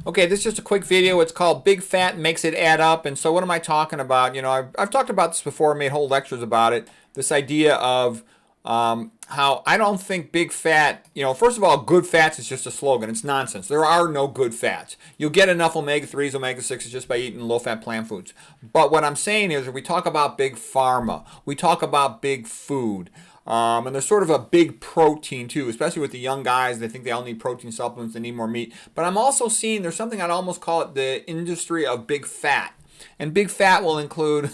Okay, this is just a quick video. It's called Big Fat Makes It Add Up. And so what am I talking about? I've talked about this before, made whole lectures about it. This idea of how I don't think big fat, first of all, good fats is just a slogan. It's nonsense. There are no good fats. You'll get enough omega-3s, omega-6s just by eating low-fat plant foods. But what I'm saying is we talk about big pharma. We talk about big food. And there's sort of a big protein too, especially with the young guys. They think they all need protein supplements, they need more meat. But I'm also seeing there's something I'd almost call it the industry of big fat. And big fat will include,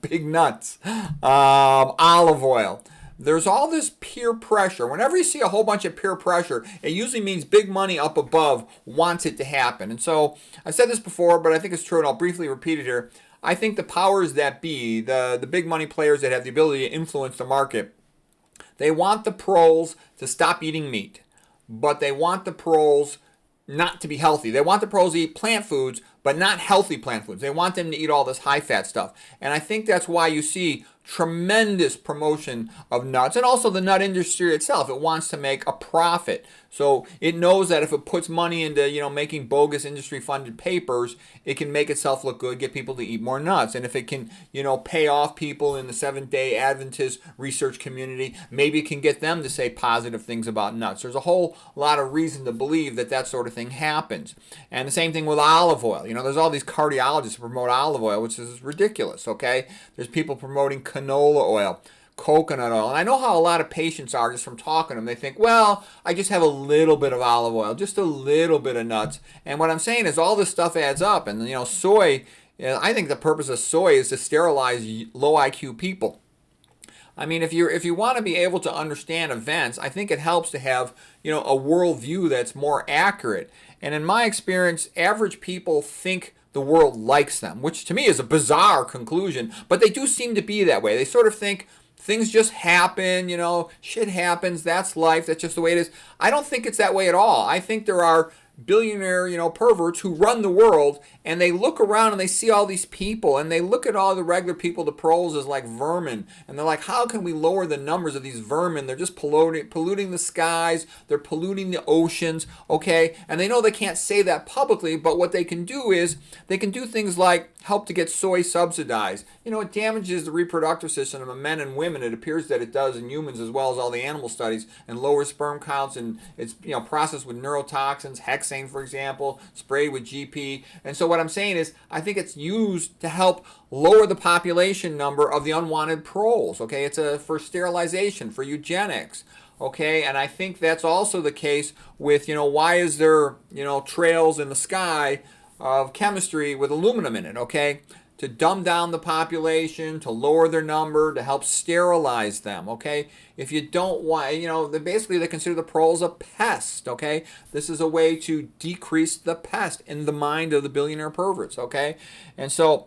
big nuts, olive oil. There's all this peer pressure. Whenever you see a whole bunch of peer pressure, it usually means big money up above wants it to happen. And so I've said this before, but I think it's true, and I'll briefly repeat it here. I think the powers that be, the big money players that have the ability to influence the market, they want the proles to stop eating meat, but they want the proles not to be healthy. They want the pros to eat plant foods, but not healthy plant foods. They want them to eat all this high-fat stuff. And I think that's why you see tremendous promotion of nuts, and also the nut industry itself. It wants to make a profit. So it knows that if it puts money into, making bogus industry-funded papers, it can make itself look good, get people to eat more nuts. And if it can, pay off people in the Seventh-day Adventist research community, maybe it can get them to say positive things about nuts. There's a whole lot of reason to believe that that sort of thing happens. And the same thing with olive oil. There's all these cardiologists who promote olive oil, which is ridiculous, okay? There's people promoting canola oil, coconut oil. And I know how a lot of patients are just from talking to them. They think, well, I just have a little bit of olive oil, just a little bit of nuts. And what I'm saying is all this stuff adds up. And, soy, I think the purpose of soy is to sterilize low IQ people. I mean, if you want to be able to understand events, I think it helps to have, a worldview that's more accurate. And in my experience, average people think the world likes them, which to me is a bizarre conclusion, but they do seem to be that way. They sort of think things just happen, shit happens, that's life, that's just the way it is. I don't think it's that way at all. I think there are billionaire, perverts who run the world, and they look around and they see all these people, and they look at all the regular people, the proles, as like vermin, and they're like, how can we lower the numbers of these vermin? They're just polluting the skies, they're polluting the oceans, okay? And they know they can't say that publicly, but what they can do is they can do things like help to get soy subsidized. It damages the reproductive system of men and women. It appears that it does in humans as well as all the animal studies, and lowers sperm counts, and it's processed with neurotoxins, hexane, for example, sprayed with GP. And so what I'm saying is I think it's used to help lower the population number of the unwanted proles. Okay, it's for sterilization, for eugenics. Okay, and I think that's also the case with, why is there, trails in the sky of chemistry with aluminum in it, okay? To dumb down the population, to lower their number, to help sterilize them, okay? If you don't want, basically they consider the proles a pest, okay? This is a way to decrease the pest in the mind of the billionaire perverts, okay? And so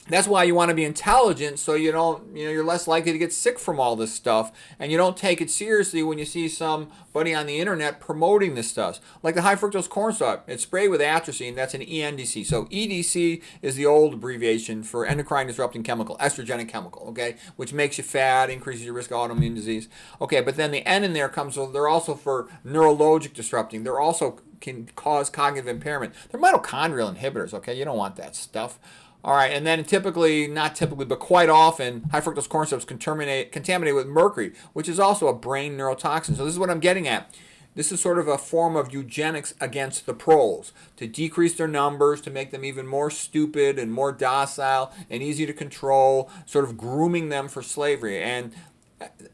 that's why you want to be intelligent, so you don't, you're less likely to get sick from all this stuff, and you don't take it seriously when you see somebody on the internet promoting this stuff. Like the high fructose corn syrup, it's sprayed with atrazine, that's an ENDC. So EDC is the old abbreviation for endocrine disrupting chemical, estrogenic chemical, okay, which makes you fat, increases your risk of autoimmune disease. Okay, but then the N in there comes, so they're also for neurologic disrupting. They're also can cause cognitive impairment. They're mitochondrial inhibitors, okay? You don't want that stuff. All right, and then typically, not typically, but quite often, high fructose corn syrup is contaminated with mercury, which is also a brain neurotoxin. So this is what I'm getting at. This is sort of a form of eugenics against the proles, to decrease their numbers, to make them even more stupid and more docile and easy to control, sort of grooming them for slavery. And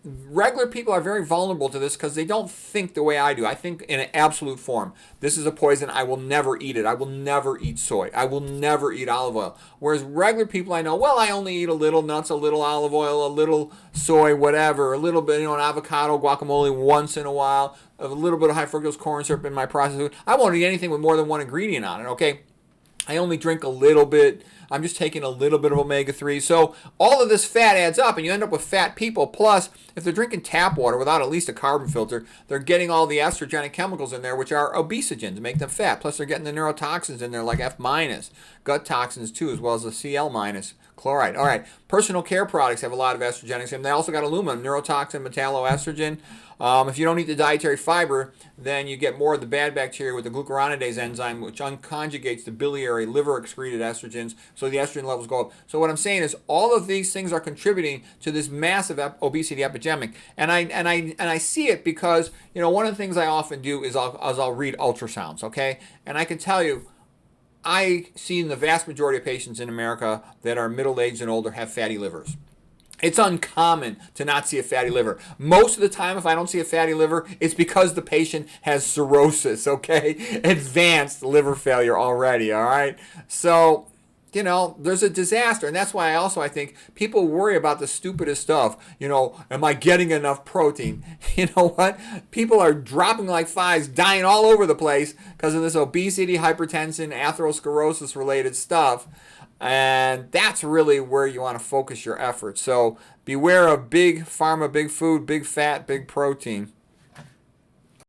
regular people are very vulnerable to this because they don't think the way I do. I think in an absolute form. This is a poison. I will never eat it. I will never eat soy. I will never eat olive oil. Whereas regular people I know, well, I only eat a little nuts, a little olive oil, a little soy, whatever, a little bit, an avocado, guacamole once in a while, a little bit of high fructose corn syrup in my processed food. I won't eat anything with more than one ingredient on it, okay? I only drink a little bit. I'm just taking a little bit of omega-3. So all of this fat adds up, and you end up with fat people. Plus, if they're drinking tap water without at least a carbon filter, they're getting all the estrogenic chemicals in there, which are obesogens, to make them fat. Plus, they're getting the neurotoxins in there, like F-, gut toxins too, as well as the Cl-, chloride. All right, personal care products have a lot of estrogenics in them. They also got aluminum, neurotoxin, metalloestrogen. If you don't eat the dietary fiber, then you get more of the bad bacteria with the glucuronidase enzyme, which unconjugates the biliary liver excreted estrogens, so the estrogen levels go up. So what I'm saying is all of these things are contributing to this massive obesity epidemic, and I see it because one of the things I often do is I'll read ultrasounds, okay, and I can tell you I see in the vast majority of patients in America that are middle-aged and older have fatty livers. It's uncommon to not see a fatty liver. Most of the time, if I don't see a fatty liver, it's because the patient has cirrhosis, okay? Advanced liver failure already, all right? So, there's a disaster. And that's why I think people worry about the stupidest stuff. Am I getting enough protein? You know what? People are dropping like flies, dying all over the place because of this obesity, hypertension, atherosclerosis related stuff. And that's really where you want to focus your efforts. So beware of big pharma, big food, big fat, big protein.